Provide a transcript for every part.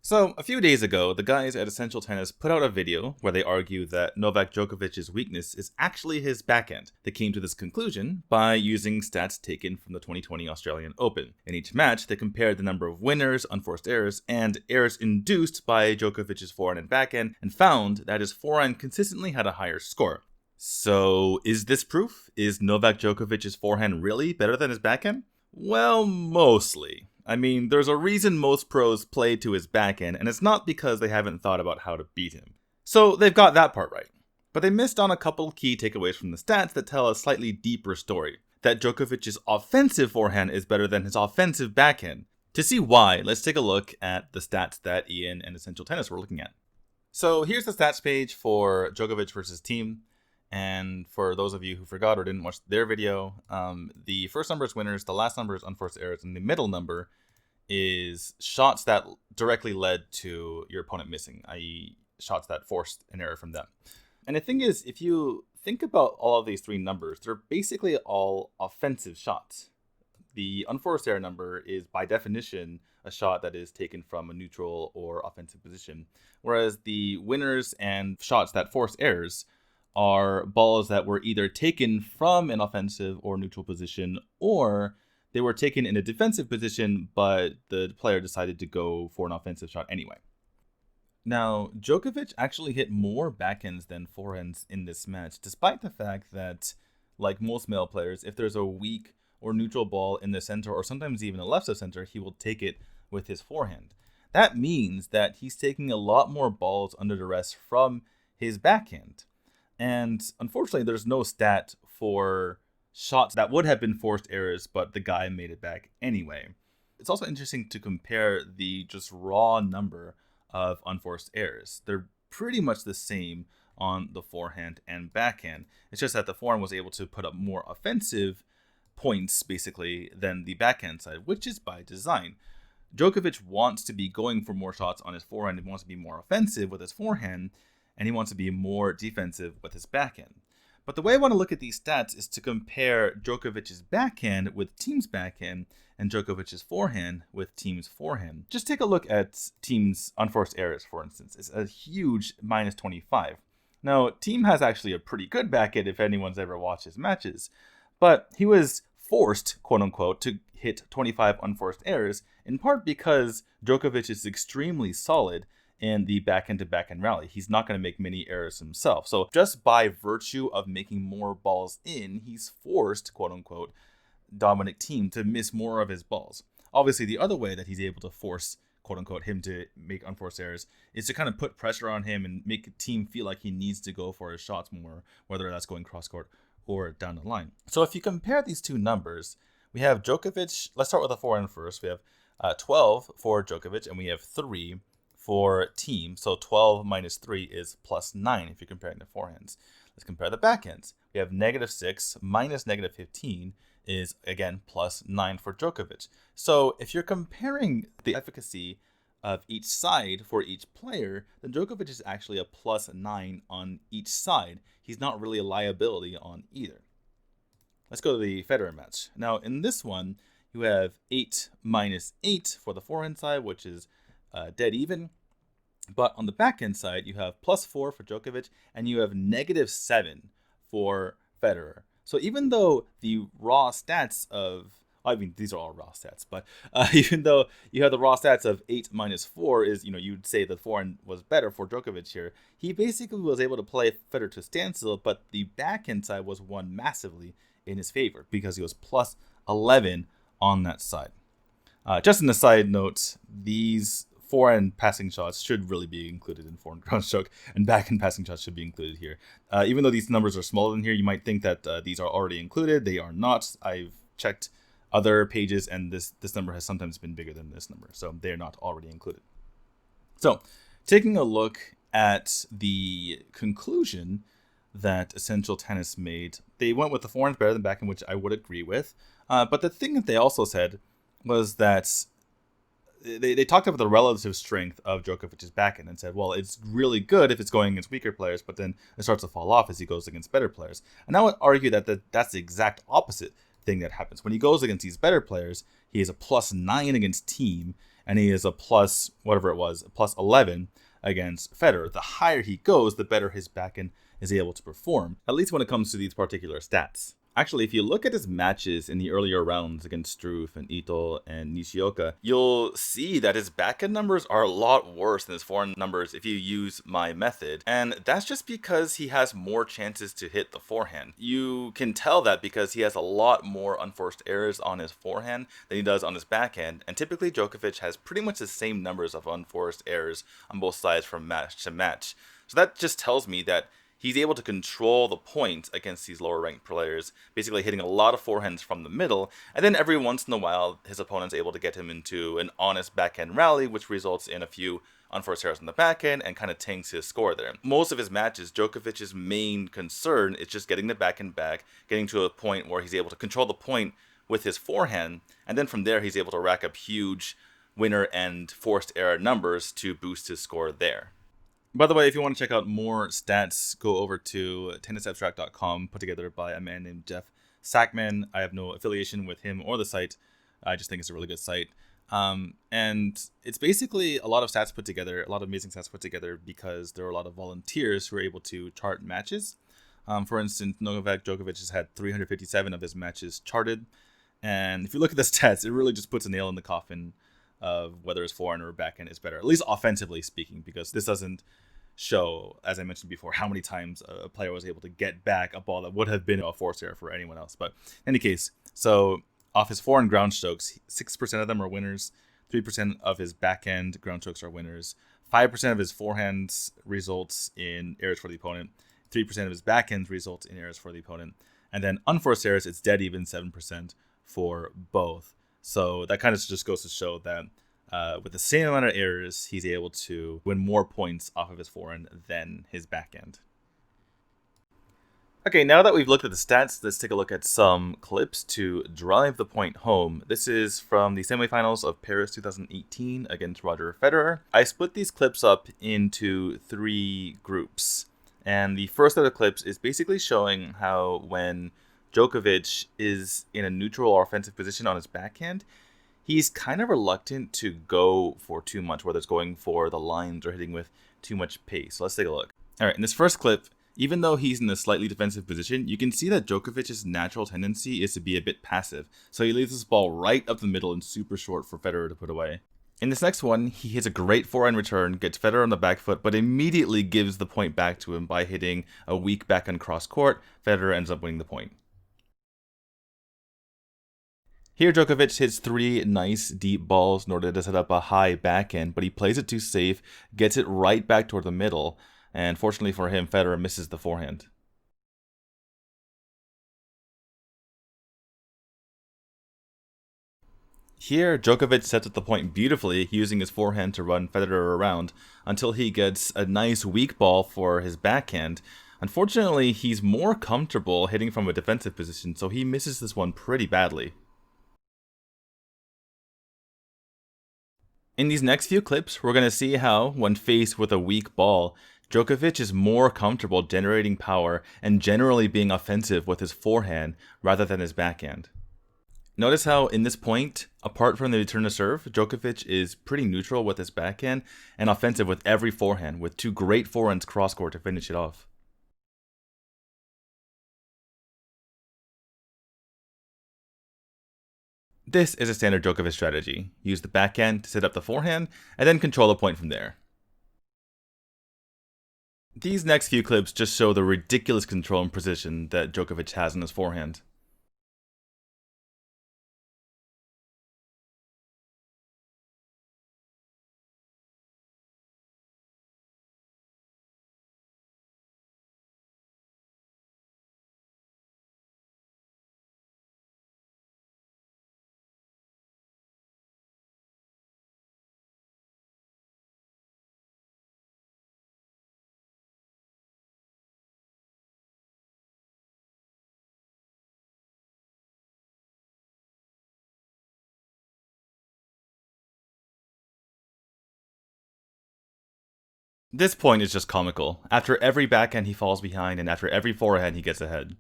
So, a few days ago, the guys at Essential Tennis put out a video where they argue that Novak Djokovic's weakness is actually his backhand. They came to this conclusion by using stats taken from the 2020 Australian Open. In each match, they compared the number of winners, unforced errors, and errors induced by Djokovic's forehand and backhand, and found that his forehand consistently had a higher score. So, is this proof? Is Novak Djokovic's forehand really better than his backhand? Well, mostly. I mean, there's a reason most pros play to his backhand, and it's not because they haven't thought about how to beat him. So they've got that part right. But they missed on a couple key takeaways from the stats that tell a slightly deeper story. That Djokovic's offensive forehand is better than his offensive backhand. To see why, let's take a look at the stats that Ian and Essential Tennis were looking at. So here's the stats page for Djokovic versus team. And for those of you who forgot or didn't watch their video, the first number is winners, the last number is unforced errors, and the middle number is shots that directly led to your opponent missing, i.e. shots that forced an error from them. And the thing is, if you think about all of these three numbers, they're basically all offensive shots. The unforced error number is by definition a shot that is taken from a neutral or offensive position, whereas the winners and shots that force errors are balls that were either taken from an offensive or neutral position, or they were taken in a defensive position, but the player decided to go for an offensive shot anyway. Now, Djokovic actually hit more backhands than forehands in this match, despite the fact that, like most male players, if there's a weak or neutral ball in the center, or sometimes even the left of center, he will take it with his forehand. That means that he's taking a lot more balls under duress from his backhand. And unfortunately, there's no stat for shots that would have been forced errors, but the guy made it back anyway. It's also interesting to compare the just raw number of unforced errors. They're pretty much the same on the forehand and backhand. It's just that the forehand was able to put up more offensive points, basically, than the backhand side, which is by design. Djokovic wants to be going for more shots on his forehand. He wants to be more offensive with his forehand, and he wants to be more defensive with his backhand. But the way I want to look at these stats is to compare Djokovic's backhand with team's backhand and Djokovic's forehand with team's forehand. Just take a look at team's unforced errors, for instance. It's a huge minus 25. Now, team has actually a pretty good backhand if anyone's ever watched his matches, but he was forced, quote unquote, to hit 25 unforced errors, in part because Djokovic is extremely solid in the backhand to backhand rally. He's not going to make many errors himself. So just by virtue of making more balls in, he's forced, quote unquote, Dominic Thiem to miss more of his balls. Obviously, the other way that he's able to force, quote unquote, him to make unforced errors is to kind of put pressure on him and make Thiem feel like he needs to go for his shots more, whether that's going cross court or down the line. So if you compare these two numbers, we have Djokovic. Let's start with the forehand first. We have 12 for Djokovic, and we have 3 for team. So 12 minus 3 is plus 9 if you're comparing the forehands. Let's compare the backhands. We have -6 minus -15 is, again, plus 9 for Djokovic. So if you're comparing the efficacy of each side for each player, then Djokovic is actually a plus 9 on each side. He's not really a liability on either. Let's go to the Federer match. Now, in this one, you have 8 minus 8 for the forehand side, which is dead even. But on the backhand side, you have plus 4 for Djokovic, and you have -7 for Federer. So even though the raw stats of, I mean, these are all raw stats, but even though you have the raw stats of 8 minus 4 is, you'd say the forehand was better for Djokovic here, he basically was able to play Federer to standstill, but the backhand side was won massively in his favor because he was plus 11 on that side. Just an aside note, these forehand passing shots should really be included in forehand ground stroke, and backhand passing shots should be included here. Even though these numbers are smaller than here, you might think that these are already included. They are not. I've checked other pages, and this number has sometimes been bigger than this number, so they're not already included. So, taking a look at the conclusion that Essential Tennis made, they went with the forehand better than backhand, which I would agree with. But the thing that they also said was that they talked about the relative strength of Djokovic's backhand and said, well, it's really good if it's going against weaker players, but then it starts to fall off as he goes against better players. And I would argue that that's the exact opposite thing that happens. When he goes against these better players, he has a plus 9 against team, and he is a plus, whatever it was, plus 11 against Federer. The higher he goes, the better his backhand is able to perform, at least when it comes to these particular stats. Actually, if you look at his matches in the earlier rounds against Struff and Ito and Nishioka, you'll see that his backhand numbers are a lot worse than his forehand numbers if you use my method. And that's just because he has more chances to hit the forehand. You can tell that because he has a lot more unforced errors on his forehand than he does on his backhand. And typically Djokovic has pretty much the same numbers of unforced errors on both sides from match to match. So that just tells me that he's able to control the point against these lower ranked players, basically hitting a lot of forehands from the middle, and then every once in a while his opponent's able to get him into an honest backhand rally, which results in a few unforced errors on the backhand and kind of tanks his score there. Most of his matches, Djokovic's main concern is just getting the backhand back, getting to a point where he's able to control the point with his forehand, and then from there he's able to rack up huge winner and forced error numbers to boost his score there. By the way, if you want to check out more stats, go over to tennisabstract.com, put together by a man named Jeff Sackman. I have no affiliation with him or the site. I just think it's a really good site. And it's basically a lot of stats put together, a lot of amazing stats put together because there are a lot of volunteers who are able to chart matches. For instance, Novak Djokovic has had 357 of his matches charted. And if you look at the stats, it really just puts a nail in the coffin of whether his forehand or backhand is better, at least offensively speaking, because this doesn't show, as I mentioned before, how many times a player was able to get back a ball that would have been a forced error for anyone else. But in any case, so off his forehand ground strokes, 6% of them are winners, 3% of his backhand ground strokes are winners, 5% of his forehands results in errors for the opponent, 3% of his backhands results in errors for the opponent, and then unforced errors, it's dead even 7% for both. So that kind of just goes to show that with the same amount of errors, he's able to win more points off of his forehand than his backhand. Okay, now that we've looked at the stats, let's take a look at some clips to drive the point home. This is from the semifinals of Paris 2018 against Roger Federer. I split these clips up into 3 groups. And the first set of clips is basically showing how when Djokovic is in a neutral or offensive position on his backhand, he's kind of reluctant to go for too much, whether it's going for the lines or hitting with too much pace. So let's take a look. All right, in this first clip, even though he's in a slightly defensive position, you can see that Djokovic's natural tendency is to be a bit passive. So he leaves this ball right up the middle and super short for Federer to put away. In this next one, he hits a great forehand return, gets Federer on the back foot, but immediately gives the point back to him by hitting a weak backhand cross court. Federer ends up winning the point. Here, Djokovic hits 3 nice deep balls in order to set up a high backhand, but he plays it too safe, gets it right back toward the middle, and fortunately for him, Federer misses the forehand. Here, Djokovic sets up the point beautifully, using his forehand to run Federer around until he gets a nice weak ball for his backhand. Unfortunately, he's more comfortable hitting from a defensive position, so he misses this one pretty badly. In these next few clips, we're going to see how, when faced with a weak ball, Djokovic is more comfortable generating power and generally being offensive with his forehand rather than his backhand. Notice how in this point, apart from the return to serve, Djokovic is pretty neutral with his backhand and offensive with every forehand, with 2 great forehands cross court to finish it off. This is a standard Djokovic strategy. Use the backhand to set up the forehand, and then control the point from there. These next few clips just show the ridiculous control and precision that Djokovic has in his forehand. This point is just comical. After every backhand he falls behind, and after every forehand he gets ahead.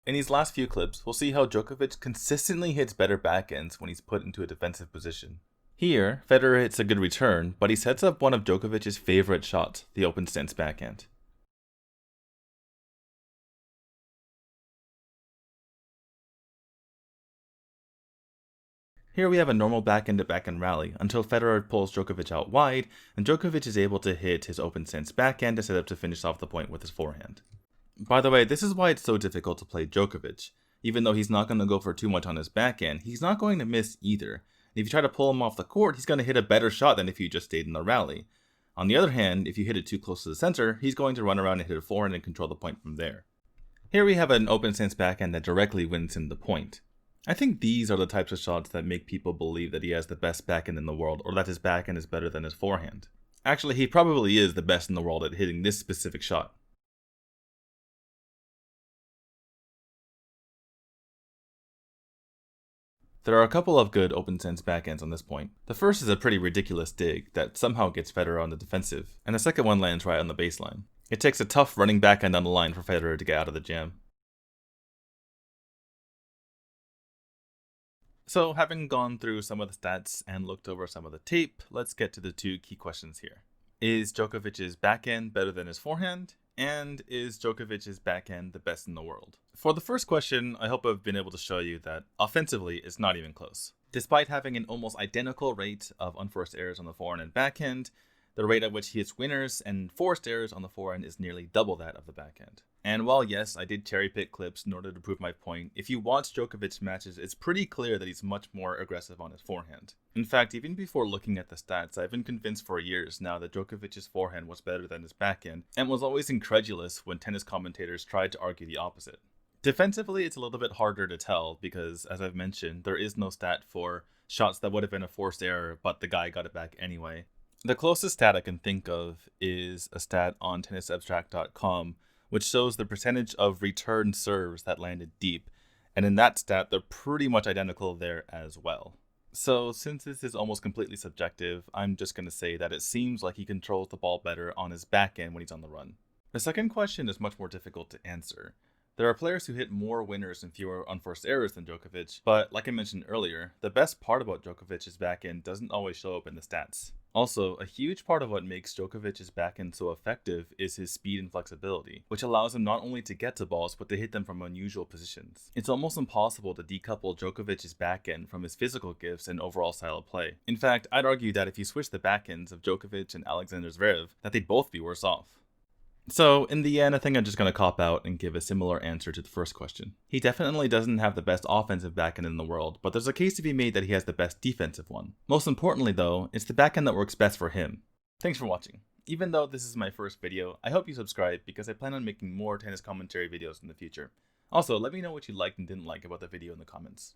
In these last few clips, we'll see how Djokovic consistently hits better backhands when he's put into a defensive position. Here, Federer hits a good return, but he sets up one of Djokovic's favorite shots, the open stance backhand. Here we have a normal backhand-to-backhand rally until Federer pulls Djokovic out wide, and Djokovic is able to hit his open stance backhand to set up to finish off the point with his forehand. By the way, this is why it's so difficult to play Djokovic. Even though he's not going to go for too much on his backhand, he's not going to miss either. If you try to pull him off the court, he's going to hit a better shot than if you just stayed in the rally. On the other hand, if you hit it too close to the center, he's going to run around and hit a forehand and control the point from there. Here we have an open stance backhand that directly wins him the point. I think these are the types of shots that make people believe that he has the best backhand in the world, or that his backhand is better than his forehand. Actually, he probably is the best in the world at hitting this specific shot. There are a couple of good open stance backhands on this point. The first is a pretty ridiculous dig that somehow gets Federer on the defensive, and the second one lands right on the baseline. It takes a tough running backhand down the line for Federer to get out of the jam. So, having gone through some of the stats and looked over some of the tape, let's get to the two key questions here. Is Djokovic's backhand better than his forehand? And is Djokovic's backhand the best in the world? For the first question, I hope I've been able to show you that offensively it's not even close. Despite having an almost identical rate of unforced errors on the forehand and backhand, the rate at which he hits winners and forced errors on the forehand is nearly double that of the backhand. And while yes, I did cherry pick clips in order to prove my point, if you watch Djokovic's matches, it's pretty clear that he's much more aggressive on his forehand. In fact, even before looking at the stats, I've been convinced for years now that Djokovic's forehand was better than his backhand, and was always incredulous when tennis commentators tried to argue the opposite. Defensively, it's a little bit harder to tell because, as I've mentioned, there is no stat for shots that would have been a forced error, but the guy got it back anyway. The closest stat I can think of is a stat on tennisabstract.com, which shows the percentage of return serves that landed deep, and in that stat, they're pretty much identical there as well. So, since this is almost completely subjective, I'm just going to say that it seems like he controls the ball better on his backhand when he's on the run. The second question is much more difficult to answer. There are players who hit more winners and fewer unforced errors than Djokovic, but like I mentioned earlier, the best part about Djokovic's backhand doesn't always show up in the stats. Also, a huge part of what makes Djokovic's backhand so effective is his speed and flexibility, which allows him not only to get to balls, but to hit them from unusual positions. It's almost impossible to decouple Djokovic's backhand from his physical gifts and overall style of play. In fact, I'd argue that if you switch the backhands of Djokovic and Alexander Zverev, that they'd both be worse off. So, in the end, I think I'm just going to cop out and give a similar answer to the first question. He definitely doesn't have the best offensive backhand in the world, but there's a case to be made that he has the best defensive one. Most importantly though, it's the backhand that works best for him. Thanks for watching. Even though this is my first video, I hope you subscribe because I plan on making more tennis commentary videos in the future. Also, let me know what you liked and didn't like about the video in the comments.